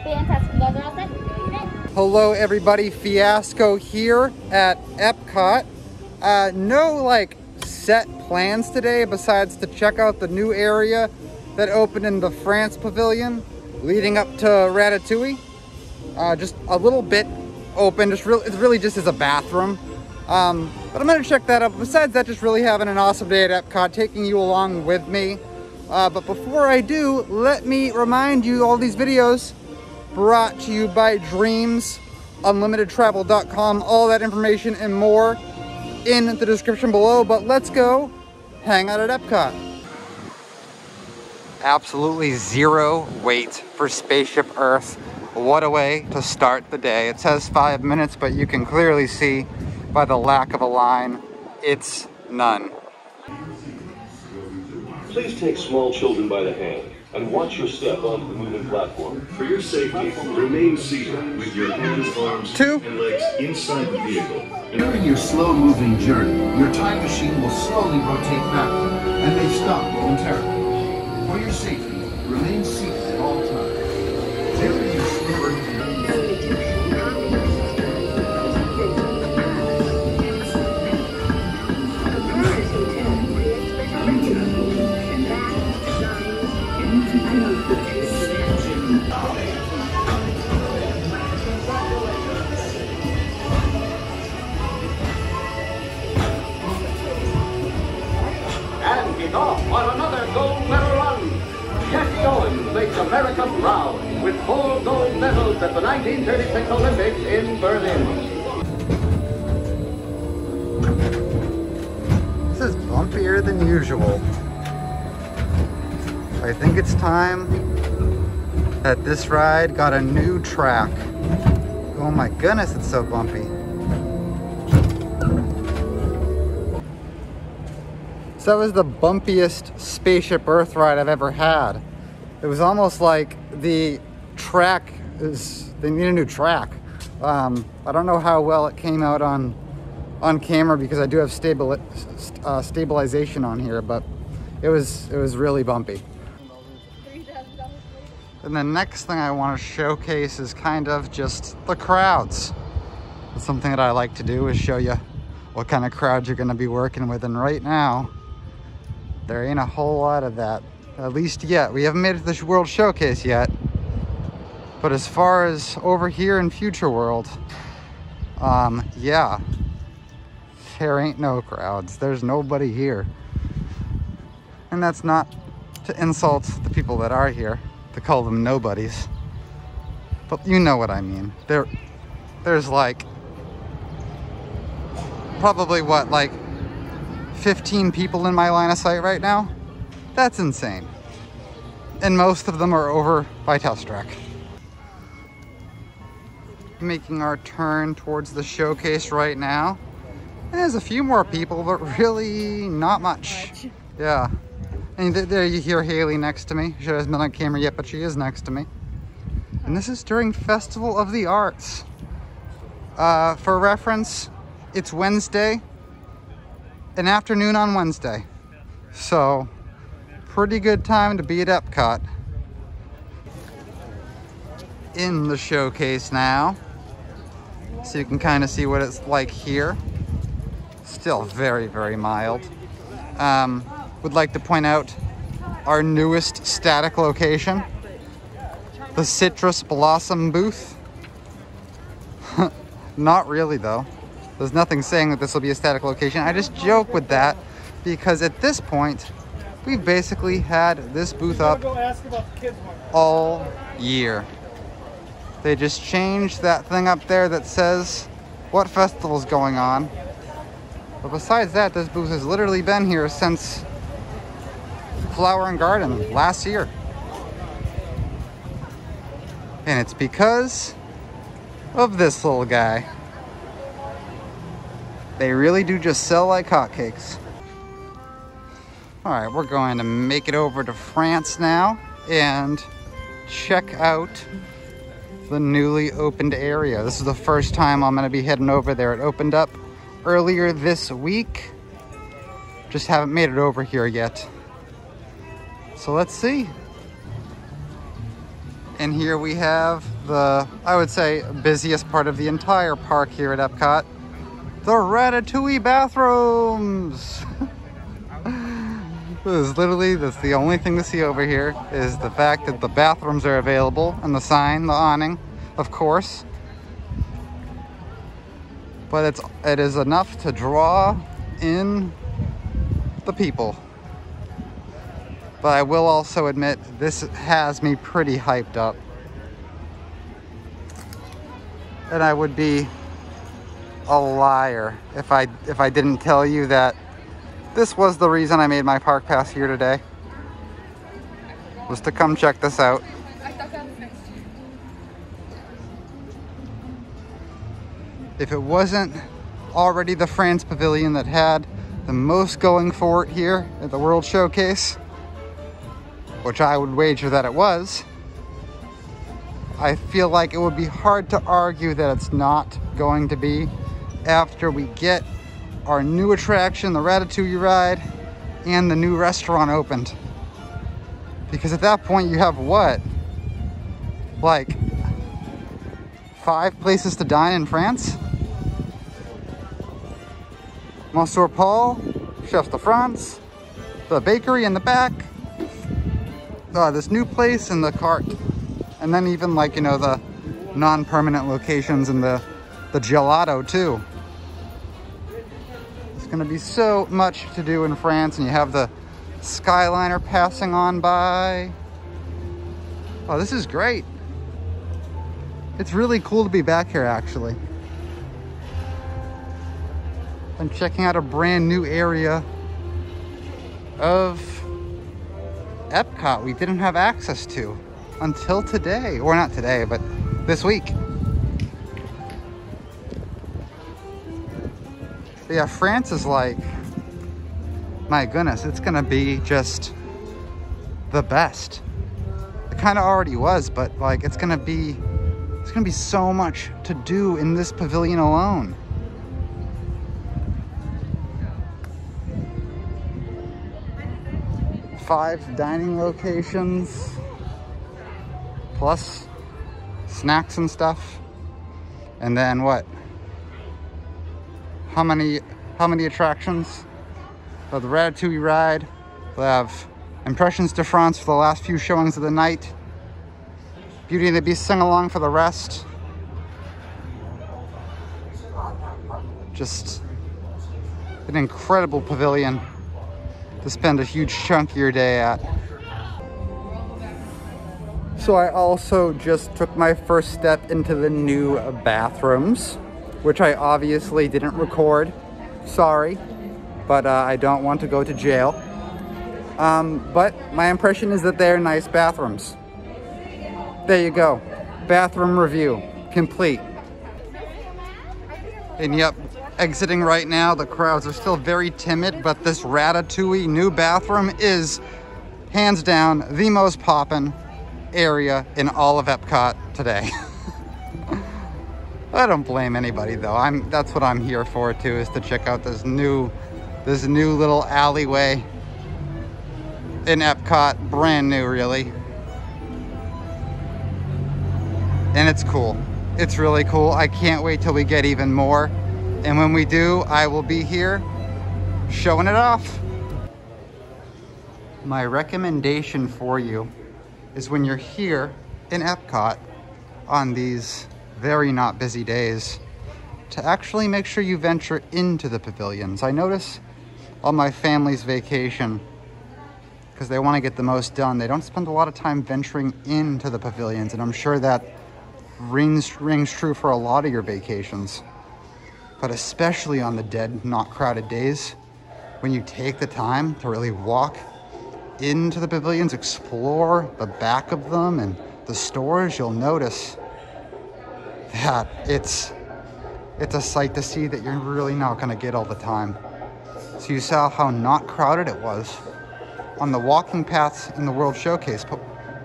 Fantastic. You guys are all set. Enjoy your day. Hello everybody, Fiasco here at Epcot. No like set plans today besides to check out the new area that opened in the France Pavilion leading up to Ratatouille. Just a little bit open, it's really just as a bathroom. But I'm gonna check that out. Besides that, just really having an awesome day at Epcot, taking you along with me. But before I do, let me remind you all these videos brought to you by DreamsUnlimitedTravel.com. All that information and more in the description below. But let's go hang out at Epcot. Absolutely zero wait for Spaceship Earth. What a way to start the day. It says 5 minutes, but you can clearly see by the lack of a line, it's none. Please take small children by the hand and watch your step onto the moving platform. For your safety, remain seated with your hands, arms, and legs inside the vehicle. During your slow-moving journey, your time machine will slowly rotate backward and may stop momentarily. For your safety, remain seated at all times. During your slow-moving off on another gold medal run. Jesse Owens makes America proud with 4 gold medals at the 1936 Olympics in Berlin. This is bumpier than usual. I think it's time that this ride got a new track. Oh my goodness, it's so bumpy. So that was the bumpiest Spaceship Earth ride I've ever had. It was almost like the track they need a new track. I don't know how well it came out on camera because I do have stabilization on here, but it was really bumpy. And the next thing I want to showcase is kind of just the crowds. It's something that I like to do is show you what kind of crowd you're going to be working with, and right now there ain't a whole lot of that, at least yet. We haven't made it to the World Showcase yet. But as far as over here in Future World, yeah, there ain't no crowds. There's nobody here. And that's not to insult the people that are here, to call them nobodies. But you know what I mean. There's like, probably what, like 15 people in my line of sight right now? That's insane. And most of them are over by Test Track. Making our turn towards the showcase right now. And there's a few more people, but really not much. Yeah. And there you hear Haley next to me. She hasn't been on camera yet, but she is next to me. And this is during Festival of the Arts. For reference, it's Wednesday. An afternoon on Wednesday. So, pretty good time to be at Epcot. In the showcase now. So you can kind of see what it's like here. Still very, very mild. Would like to point out our newest static location. The Citrus Blossom booth. Not really though. There's nothing saying that this will be a static location. I just joke with that because at this point, we've basically had this booth up all year. They just changed that thing up there that says what festival's going on. But besides that, this booth has literally been here since Flower and Garden last year. And it's because of this little guy. They really do just sell like hotcakes. All right, we're going to make it over to France now and check out the newly opened area. This is the first time I'm going to be heading over there. It opened up earlier this week. Just haven't made it over here yet. So let's see. And here we have the, I would say, busiest part of the entire park here at Epcot, the Ratatouille bathrooms. That's the only thing to see over here, is the fact that the bathrooms are available and the sign, the awning, of course. But it is enough to draw in the people. But I will also admit, this has me pretty hyped up. And I would be a liar if I didn't tell you that this was the reason I made my park pass here today, was to come check this out. If it wasn't already the France Pavilion that had the most going for it here at the World Showcase, which I would wager that it was, I feel like it would be hard to argue that it's not going to be after we get our new attraction, the Ratatouille ride, and the new restaurant opened. Because at that point you have what? Like 5 places to dine in France? Monsieur Paul, Chef de France, the bakery in the back, this new place in the cart, and then even like, you know, the non-permanent locations and the gelato too. It's gonna be so much to do in France, and you have the Skyliner passing on by. Oh, this is great. It's really cool to be back here, actually. I'm checking out a brand new area of Epcot we didn't have access to until today, or not today, but this week. But yeah, France is like, my goodness, it's gonna be just the best. It kind of already was, but like it's gonna be so much to do in this pavilion alone. Five dining locations, plus snacks and stuff. And then what? How many attractions? The Ratatouille ride. We'll have Impressions de France for the last few showings of the night. Beauty and the Beast sing-along for the rest. Just an incredible pavilion to spend a huge chunk of your day at. So I also just took my first step into the new bathrooms, which I obviously didn't record. Sorry, but I don't want to go to jail. But my impression is that they're nice bathrooms. There you go. Bathroom review complete. And yep, exiting right now. The crowds are still very timid, but this Ratatouille new bathroom is hands down the most poppin' area in all of Epcot today. I don't blame anybody though. That's what I'm here for too, is to check out this new little alleyway in Epcot, brand new really. And it's cool. It's really cool. I can't wait till we get even more. And when we do, I will be here showing it off. My recommendation for you is when you're here in Epcot on these very not busy days, to actually make sure you venture into the pavilions. I notice on my family's vacation, because they want to get the most done, they don't spend a lot of time venturing into the pavilions, and I'm sure that rings true for a lot of your vacations. But especially on the dead, not crowded days, when you take the time to really walk into the pavilions, explore the back of them and the stores, you'll notice that it's a sight to see that you're really not going to get all the time. So you saw how not crowded it was on the walking paths in the World Showcase, but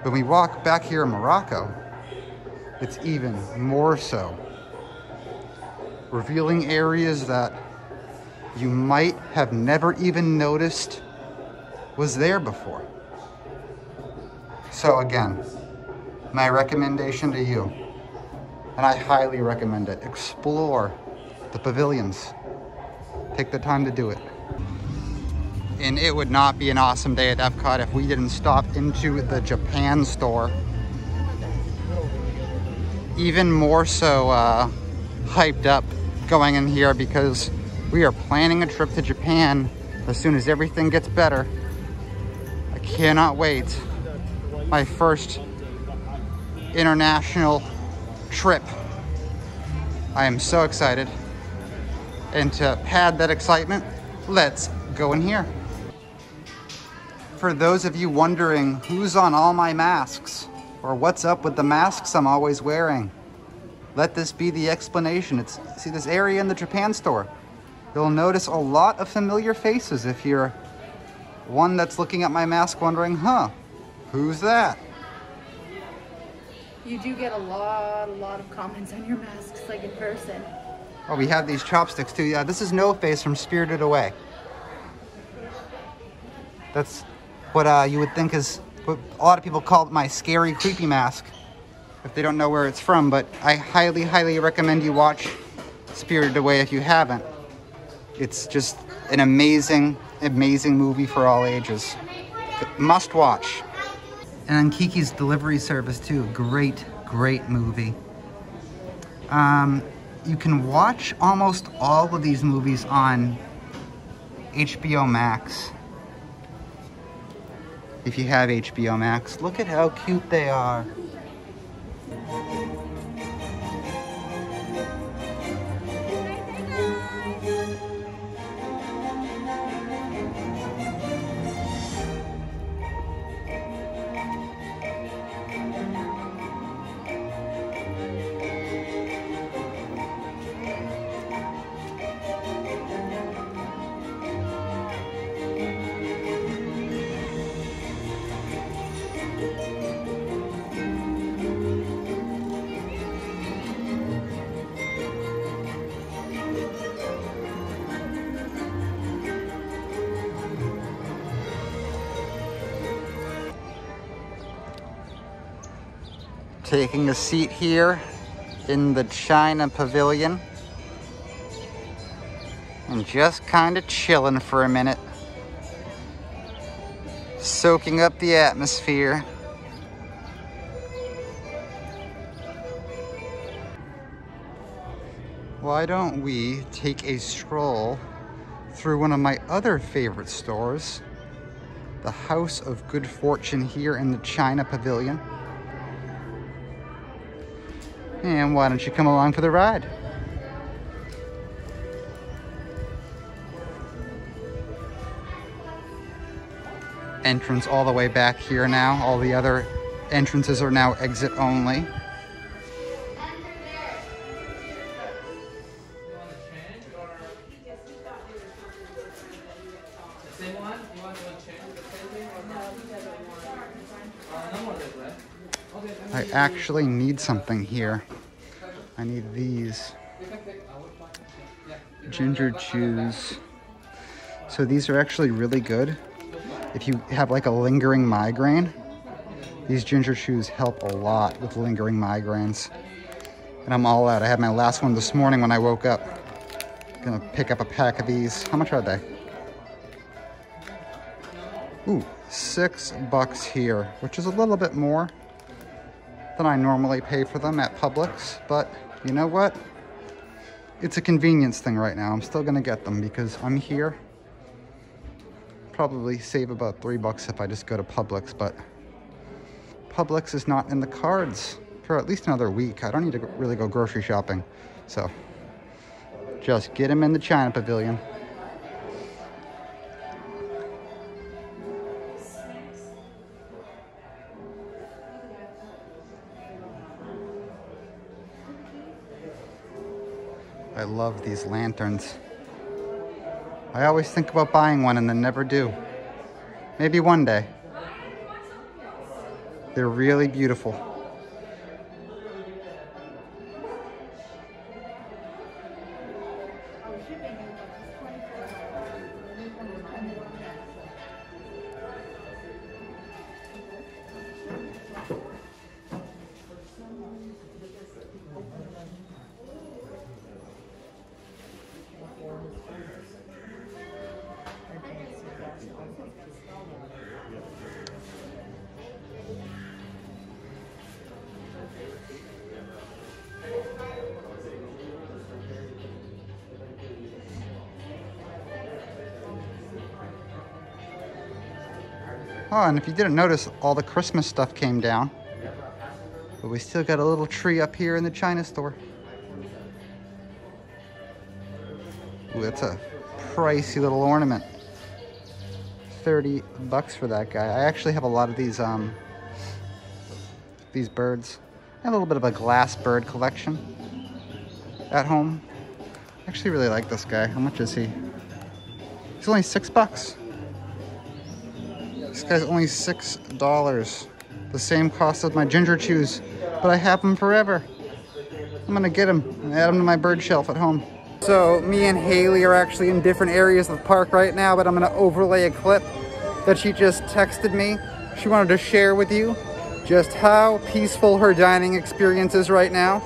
when we walk back here in Morocco, it's even more so. Revealing areas that you might have never even noticed was there before. So again, my recommendation to you, and I highly recommend it. Explore the pavilions. Take the time to do it. And it would not be an awesome day at Epcot if we didn't stop into the Japan store. Even more so hyped up going in here because we are planning a trip to Japan as soon as everything gets better. I cannot wait. My first international trip. I am so excited. And to pad that excitement, let's go in here. For those of you wondering who's on all my masks or what's up with the masks I'm always wearing, let this be the explanation. See this area in the Japan store? You'll notice a lot of familiar faces if you're one that's looking at my mask wondering, huh, who's that? You do get a lot of comments on your masks, like in person. Oh, we have these chopsticks too. Yeah, this is No Face from Spirited Away. That's what you would think is what a lot of people call my scary, creepy mask if they don't know where it's from, but I highly recommend you watch Spirited Away if you haven't. It's just an amazing movie for all ages. Must watch. And then Kiki's Delivery Service too. Great movie. You can watch almost all of these movies on HBO Max. If you have HBO Max, look at how cute they are. Taking a seat here in the China Pavilion and just kind of chilling for a minute, soaking up the atmosphere. Why don't we take a stroll through one of my other favorite stores, the House of Good Fortune here in the China Pavilion. And why don't you come along for the ride? Entrance all the way back here now. All the other entrances are now exit only. I actually need something here. I need these ginger chews. So these are actually really good. If you have like a lingering migraine, these ginger chews help a lot with lingering migraines. And I'm all out. I had my last one this morning when I woke up. Gonna pick up a pack of these. How much are they? Ooh, $6 here, which is a little bit more than I normally pay for them at Publix, but you know what? It's a convenience thing right now. I'm still gonna get them because I'm here. Probably save about $3 if I just go to Publix, but Publix is not in the cards for at least another week. I don't need to really go grocery shopping, so just get them in the China Pavilion. I love these lanterns. I always think about buying one and then never do. Maybe one day. They're really beautiful. Oh, and if you didn't notice, all the Christmas stuff came down. But we still got a little tree up here in the China store. Ooh, that's a pricey little ornament. 30 bucks for that guy. I actually have a lot of these birds. I have a little bit of a glass bird collection at home. I actually really like this guy. How much is he? He's only 6 bucks. This guy's only $6. The same cost as my ginger chews, but I have them forever. I'm gonna get them and add them to my bird shelf at home. So me and Haley are actually in different areas of the park right now, but I'm gonna overlay a clip that she just texted me. She wanted to share with you just how peaceful her dining experience is right now.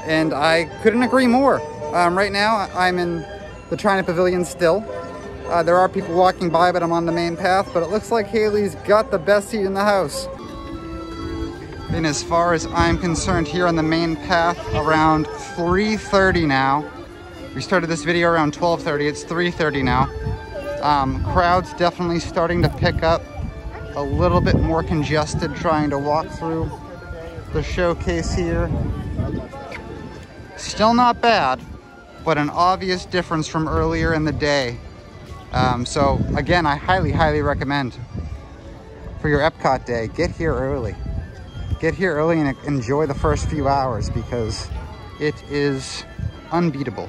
And I couldn't agree more. Right now I'm in the China Pavilion still. There are people walking by, but I'm on the main path, but it looks like Haley's got the best seat in the house. And as far as I'm concerned, here on the main path, around 3:30 now. We started this video around 12:30, it's 3:30 now. Crowds definitely starting to pick up, a little bit more congested trying to walk through the showcase here. Still not bad, but an obvious difference from earlier in the day. So again, I highly recommend for your Epcot day, get here early. Get here early and enjoy the first few hours because it is unbeatable.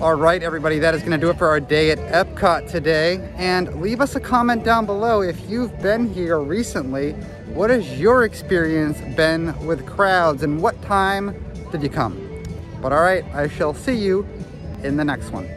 All right, everybody, that is gonna do it for our day at Epcot today. And leave us a comment down below if you've been here recently. What has your experience been with crowds and what time did you come? But all right, I shall see you in the next one.